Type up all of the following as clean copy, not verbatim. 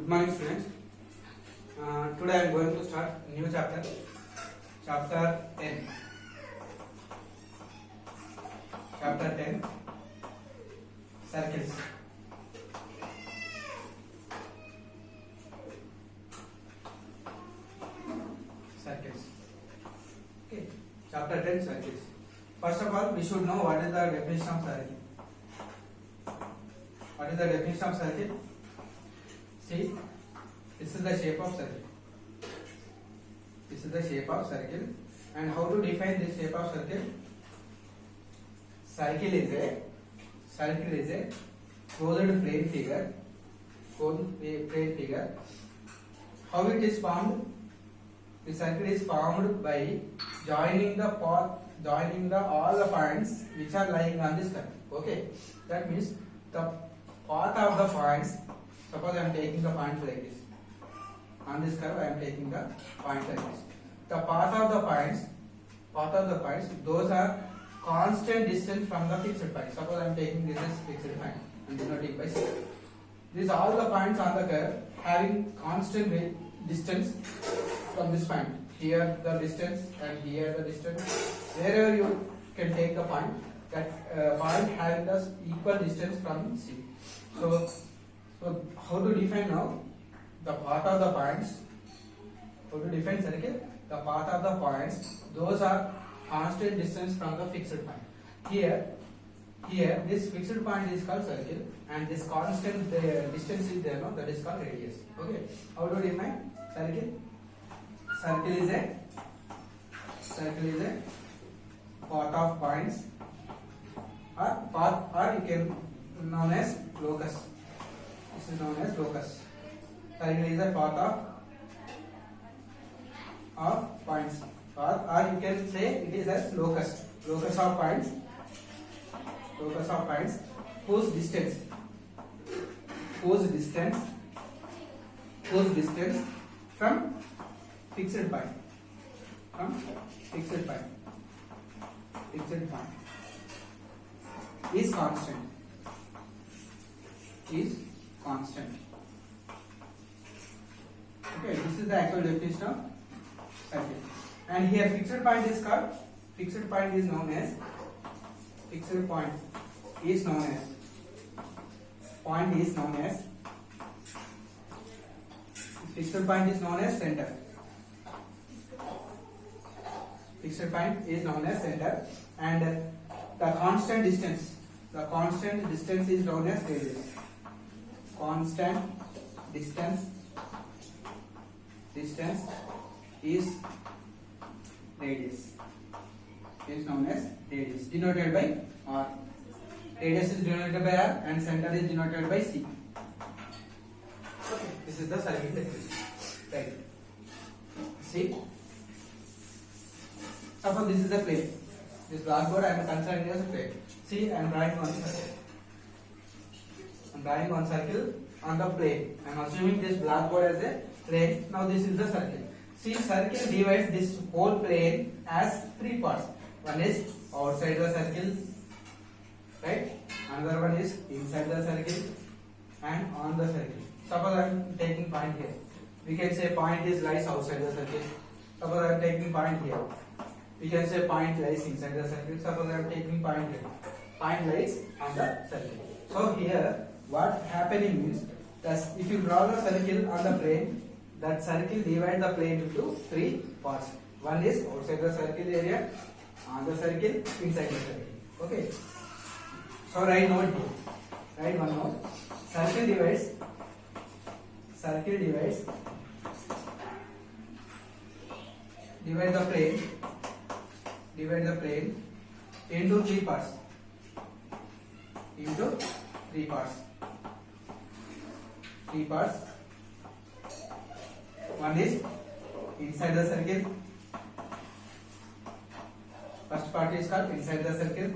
Good morning, students. Today I am going to start new chapter, chapter 10. Chapter 10, circles. Circles. Okay. Chapter 10, circles. First of all, we should know what is the definition of circle. What is the definition of circle? See, this is the shape of circle. This is the shape of circle. And how to define this shape of circle? Circle is a closed plane figure. Closed plane figure. How it is formed? The circle is formed by joining all the points which are lying on this curve. Okay, that means the path of the points. Suppose I am taking the points like this. On this curve, I am taking the points like this. The path of the points, those are constant distance from the fixed point. Suppose I am taking this as fixed point and denoting by C. These all the points on the curve having constant distance from this point. Here the distance and here the distance. Wherever you can take the point, that point having the equal distance from C. So how to define now the path of the points? How to define circle? The path of the points, those are constant distance from the fixed point. Here this fixed point is called circle, and this constant distance is there, no? That is called radius. Okay. How to define circle? Circle is a path of points, or you can known as locus. This is known as locus. Circle is a path of points, or you can say it is as locus. Locus of points. Locus of points whose distance from fixed point. Fixed point is constant. Okay, this is the actual definition of circle. And here fixed point is called, fixed point is known as center. Fixed point is known as center, and the constant distance is known as radius. Constant distance is radius. Is known as radius, denoted by R. Radius is denoted by R, and center is denoted by C. Okay, this is the circle definition. Right. See, suppose this is the plane. This blackboard I am considering as a plane. See, I am drawing one circle. I am drawing one circle on the plane. I am assuming this blackboard as a plane. Now this is the circle. See, circle divides this whole plane as three parts. One is outside the circle, right? Another one is inside the circle, and on the circle. Suppose I am taking point here. We can say point lies outside the circle. Suppose I am taking point here. We can say point lies inside the circle. Suppose I am taking point here. Point lies on the circle. So here, what happening means that if you draw the circle on the plane, that circle divides the plane into three parts. One is outside the circle area, on the circle, inside the circle. Okay. So write note here. Write one note. Circle divides divide the plane into three parts. One is inside the circle. First part is called inside the circle.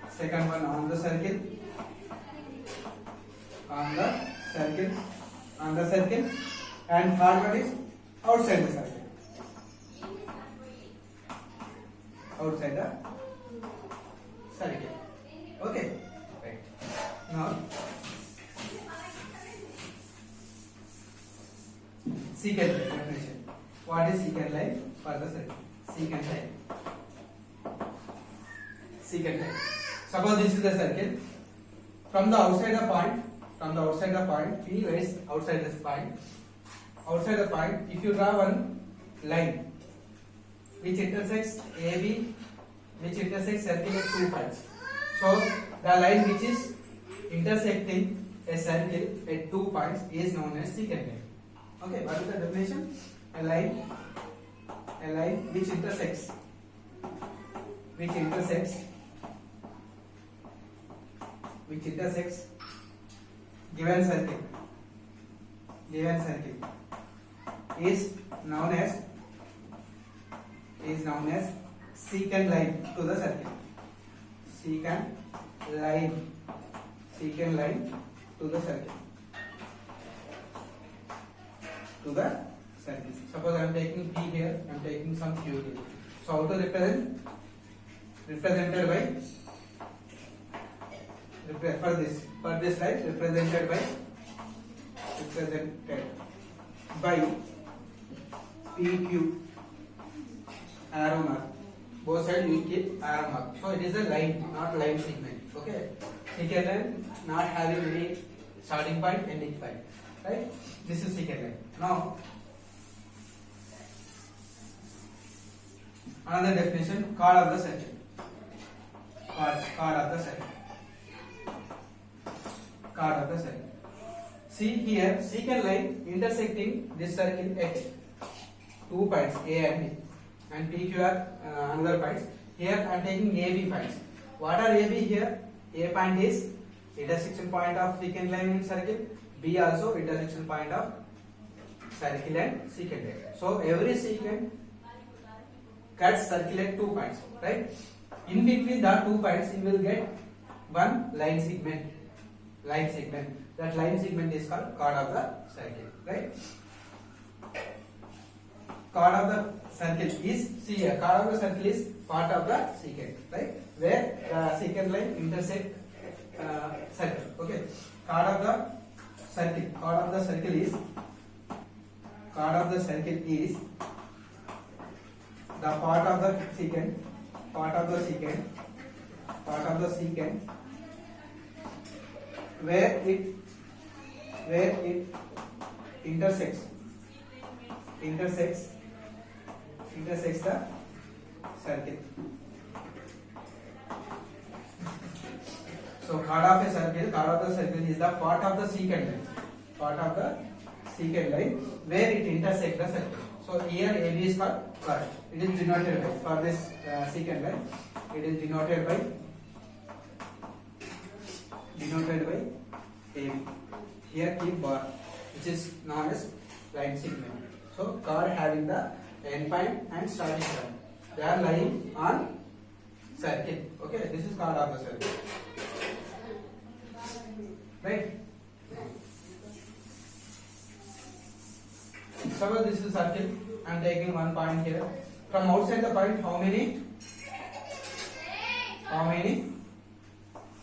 Second one on the circle. And third one is outside the circle. Outside the circle. Okay. Right. Now secant line definition. What is secant line for the circle? Secant line. Secant line. Suppose this is the circle. From the outside the point, P lies outside this point. Outside the point, if you draw one line which intersects AB, which intersects circle at 2 points. So the line which is intersecting a circle at 2 points is known as secant line. Okay, what is the definition? A line which intersects given circle is known as secant line to the circle. Secant line to the circle. Suppose I am taking P here, I am taking some Q here. So how to represent? Represented by for this line represented by PQ arrow mark. Both sides you keep arrow mark. So it is a line, not line segment. Okay. Secant line not having any starting point, ending point. Right? This is secant line. Now another definition: chord of the circle. Chord of the circle. See here, secant line intersecting this circle at 2 points A and B, and PQ are another points. Here I am taking AB points. What are AB here? A point is intersection point of secant line and circle. B also intersection point of circle and secant line. So every secant cuts circle at 2 points, right? In between the 2 points, you will get one line segment. That line segment is called chord of the circle, right? Chord of the circle is, see here, chord of the circle is part of the secant, right? Where the secant line intersect circle. Okay. Chord of the circle is the part of the secant where it intersects the circle. So chord of the circle is the part of the secant line where it intersects the circle. So here AB is called chord. It is denoted by, for this secant line, it is denoted by AB. Here keep bar, which is known as line segment. So chord having the end point and starting point, they are lying on circle. Okay, this is chord of the circle, right? Suppose this is circle. I am taking one point here. From outside the point, how many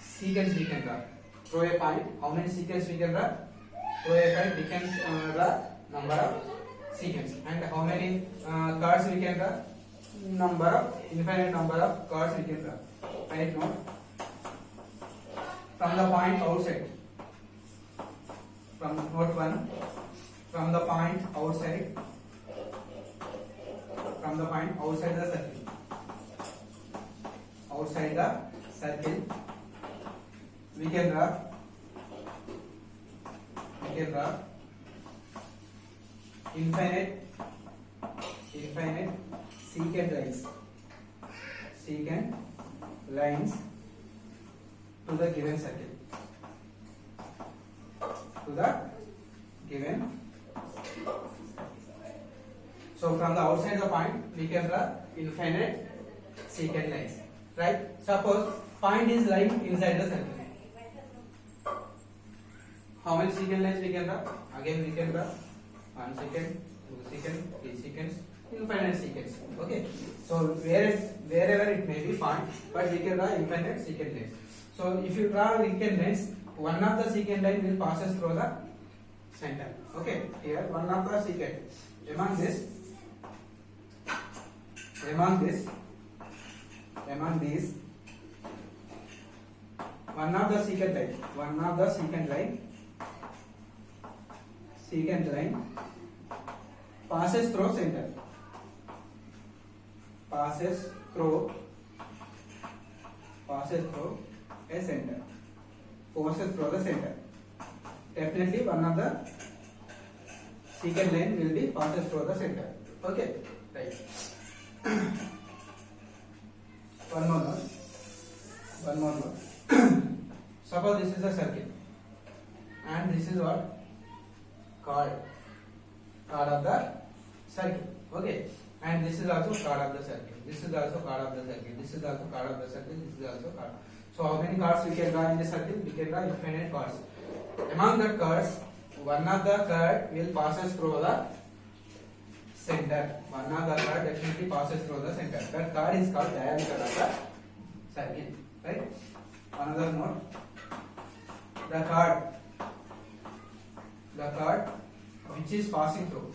secants we can draw? Through a point, how many secants we can draw? Through a point, we can draw number of secants. And how many chords we can draw? Infinite number of chords we can draw. Right? Note. From the point outside, from note 1, from the point outside the circle, we can draw infinite secant lines to the given circle. So from the outside the point, we can draw infinite secant lines, right? Suppose point is lying inside the circle. How many secant lines we can draw? Again we can draw 1 second, 2 seconds, 3 seconds, infinite seconds. Okay. So wherever it may be point, but we can draw infinite secant lines. So if you draw secant lines, one of the secant line will passes through the center. Okay, here one of the secant among these one of the secant line passes through center, passes through a center, passes through the center. Definitely one of the secant line will be passes through the center. Okay, right. One more note. Suppose this is a circle and this is what chord of the circle. Okay, and this is also chord of the circle. This is also chord of the circle. This is also chord of the circle. This is also chord. So how many chords we can draw in the circle? We can draw infinite chords. Among the chords, one of the chord will passes through the center. One of the chord definitely passes through the center. That chord is called diameter of the circle. Right? Another note. The chord which is passing through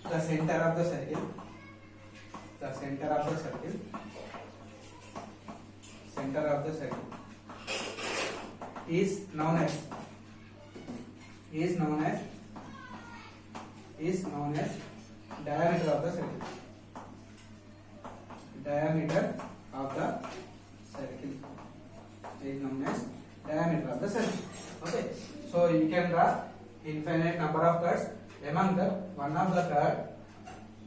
the center of the circle, is known as diameter of the circle. Diameter of the circle is known as diameter of the circle. Okay, so you can draw infinite number of chords. Among the one of the chord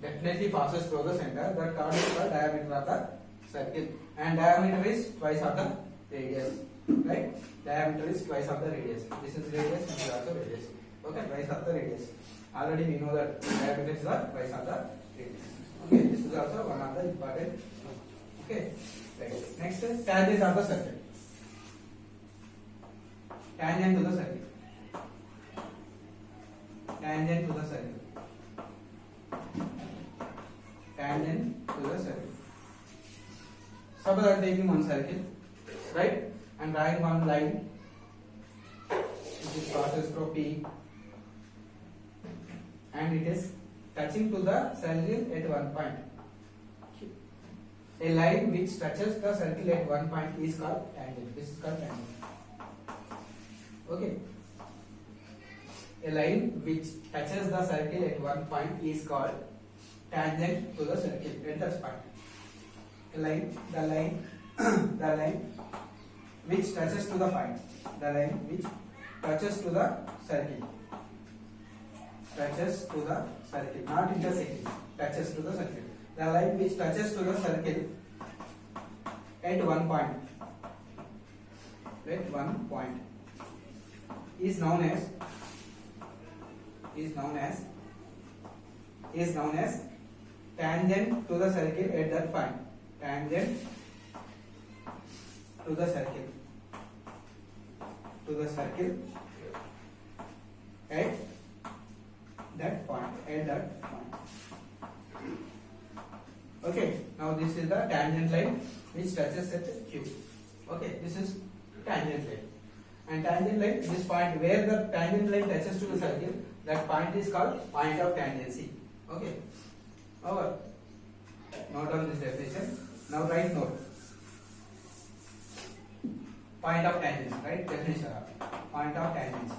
definitely passes through the center. That chord is called diameter of the circle, and diameter is twice of the radius. Right? Diameter is twice of the radius. This is radius, this is also radius. Okay, twice of the radius. Already we know that diameter is twice of the radius. Okay, this is also one of the important. Okay, right. Next is tangent of the circle. Tangent to the circle. Suppose I am taking one circle, right? And drawing one line which is passes through P, and it is touching to the circle at one point. A line which touches the circle at one point is called tangent. This is called tangent. Okay. A line which touches the circle at one point is called tangent to the circle at that point. The line which touches to the point. The line which touches to the circle. Not intersecting. Touches to the circle. The line which touches to the circle at one point. Is known as tangent to the circle at that point. Tangent to the circle at that point. Okay, now this is the tangent line which touches at Q. Okay, this is tangent line. And tangent line, this point where the tangent line touches to the circle, that point is called point of tangency. Okay, over. Note down this definition. Now write note. Point of tangency, right? Definition of point of tangency.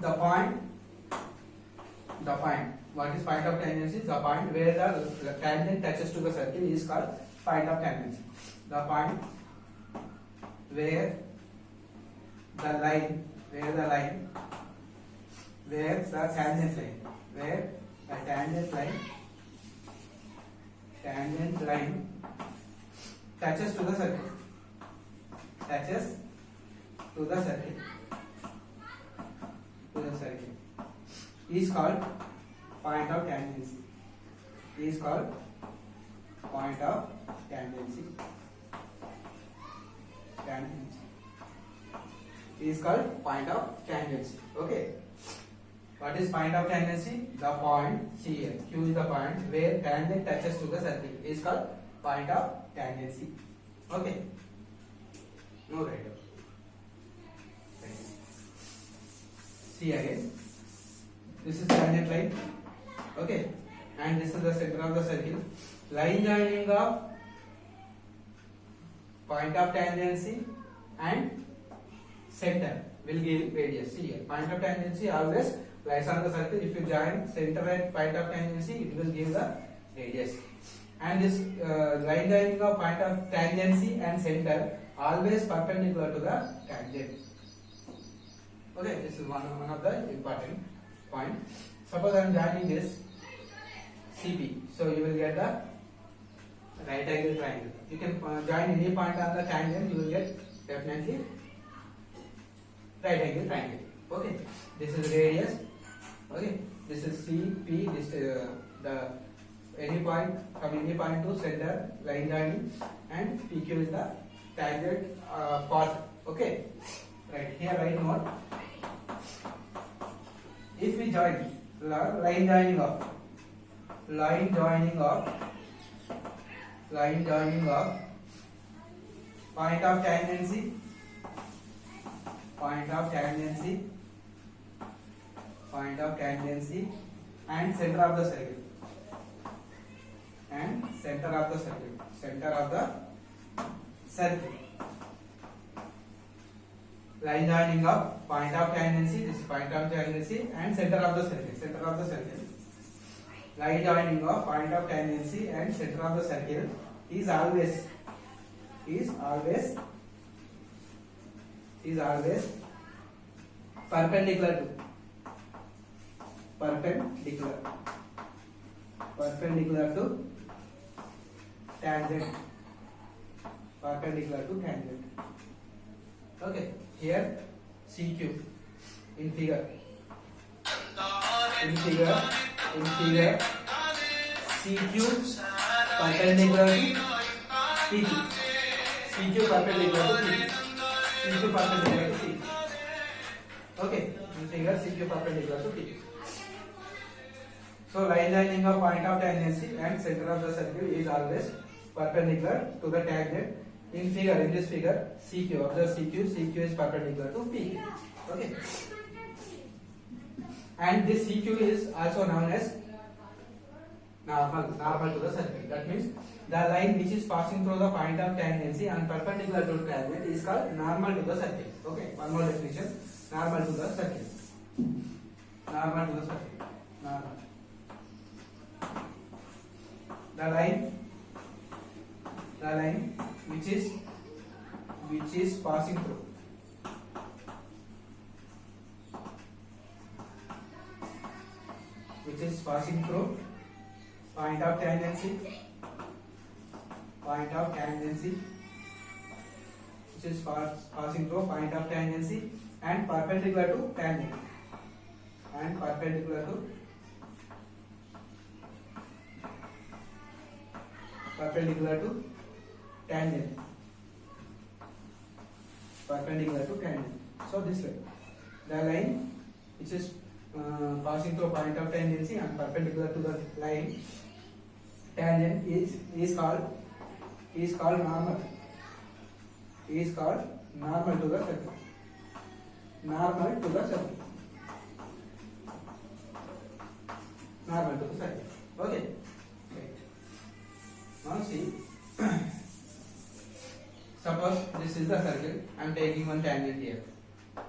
The point. What is point of tangency? The point where the tangent touches to the circle is called point of tangency. The point where the tangent line touches to the circle. Is called point of tangency. is called point of tangency. Okay. What is point of tangency? The point here. Q is the point where tangent touches to the circle is called point of tangency. Okay. No right. See again. This is tangent line. Okay. And this is the center of the circle. Line joining of point of tangency and center will give radius. See here. Point of tangency always lies on the circle. If you join center and point of tangency, it will give the radius. And this line joining of point of tangency and center always perpendicular to the tangent. Okay, this is one of the important point. Suppose I am joining this CP, so you will get the right angle triangle. You can join any point on the tangent, you will get definitely right angle triangle. Okay, this is radius. Okay, this is CP. This the any point from any point to center line joining, and PQ is the tangent path. Okay, right here write note. If we join line joining of point of tangency and center of the circle line joining of point of tangency, this is point of tangency, and center of the circle. Line joining of point of tangency and center of the circle is always perpendicular to tangent. Okay, here CQ in figure CQ perpendicular to PQ. Okay, in figure CQ perpendicular to PQ. So line joining of point of tangency and center of the circle is always perpendicular to the tangent. In this figure, CQ, observe CQ is perpendicular to PQ. Okay. And this CQ is also known as normal to the circle. That means the line which is passing through the point of tangency and perpendicular to tangent is called normal to the circle. Okay, one more definition. Normal to the circle. Normal. The line which is passing through point of tangency and perpendicular to tangent perpendicular to tangent. So this way, the line which is passing through point of tangency and perpendicular to the line tangent is called normal. Normal to the circle. Okay. Right. Now see. Suppose this is the circle. I am taking one tangent here.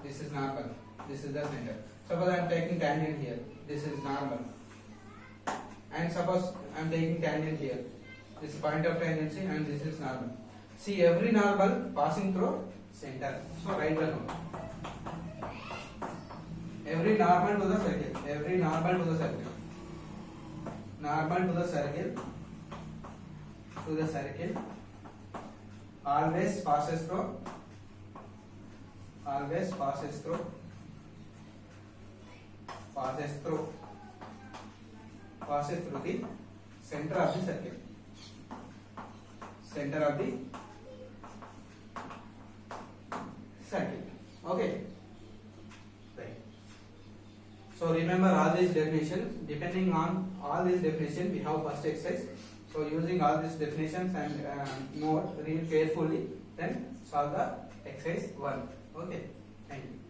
This is normal. This is the center. Suppose I am taking tangent here. This is normal. And suppose I am taking tangent here. This is point of tangency and this is normal. See, every normal passing through center. So write the note. Every normal to the circle. Normal to the circle. Always passes through the center of the circle. Okay. So remember all these definitions. Depending on all these definitions, we have first exercise. So using all these definitions and note, read carefully, then solve the exercise 1. Okay, thank you.